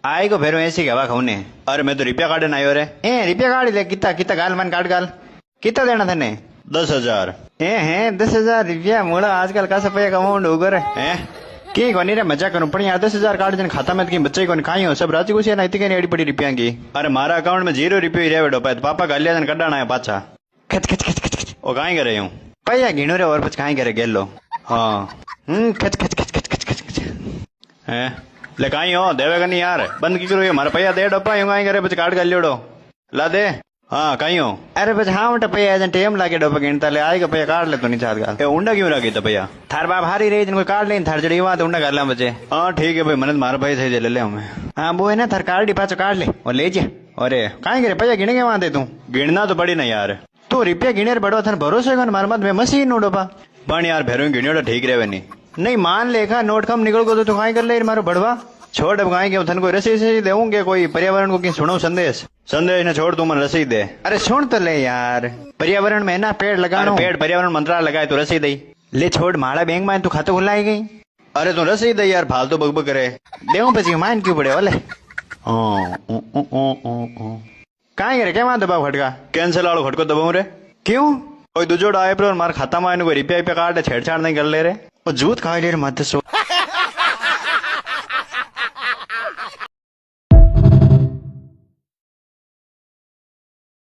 आई को फेरो ऐसी हवा खाऊने। अरे मैं तो रुपया काटने आयो रे। रुपया काट ले कितना कितना गाल मन काट गाल कितना देना थने 10,000 है 10,000 रुपया मोड़ा आजकल का सपया कमाउंड होगर है की कोनी रे मजा करूं पण यार 10,000 काट जन खाता में की बच्चे को खाई हो सब राजी कुछ नहीं के एडी पड़ी रुपया की। अरे मारा अकाउंट में 0 रुपये ही रहे बेटो पाए पापा गालिया जन कड्डाना है पाछा खच खच खच खच खच ओ काई करे हूं पैया गिनो रे और कुछ खाई करे गेलो हां खच खच खच खच खच खच खच है ले काई हो देवेगा नहीं यार बंद की करो ये मारा पैया दे डप्पा यूं काई करे बच काट गालियोड़ो ला दे हाँ काई हो अरे बस हाँ उठा पैया जन टेम लाके डोपा गिनता ले आएगा पैया काट ले तो नहीं चाहत गाल ए उंडा क्यों रखी था भैया थार बाप हारी रही जन कोई काट ले थार जड़ी वहां तो उंडा कर ला बचे। हाँ ठीक है भाई मन मारा भाई सही ले ले हमें। हाँ वो है ना थार काट डिपा काट ले और ले जा। अरे काई करे पैया गिने के वहां दे तू गिनना तो पड़ी ना यार तू रुपया गिने बड़ो थार भरोसे कौन मार मत में मशीन नो डोपा पण यार भेरो गिनियो ठीक रहे नहीं नहीं मान लेखा नोट कम निकल गो तो खाई कर ले मारो बड़वा छोड़ अब गाय के थन कोई रसीद देऊंगे कोई पर्यावरण को की सुनो संदेश संदेश ने छोड़ तू मन रसीद दे। अरे सुन तो ले यार पर्यावरण में ना पेड़ लगाना पेड़ पर्यावरण मंत्रालय लगाए तो रसीद दई ले छोड़ माड़ा बैंक में तू खातो खुलाई गई। अरे तू रसीद दे यार फालतू बकबक करे देऊ पछी मान क्यों पड़े वाले काई करे क्या दबाव खटका कैंसिल वालों खटको दबाऊ रे क्यों कोई दूजोड़ आए पर मार खाता में कोई रुपया काट छेड़छाड़ नहीं कर ले रे जूत खा ले रे मत सो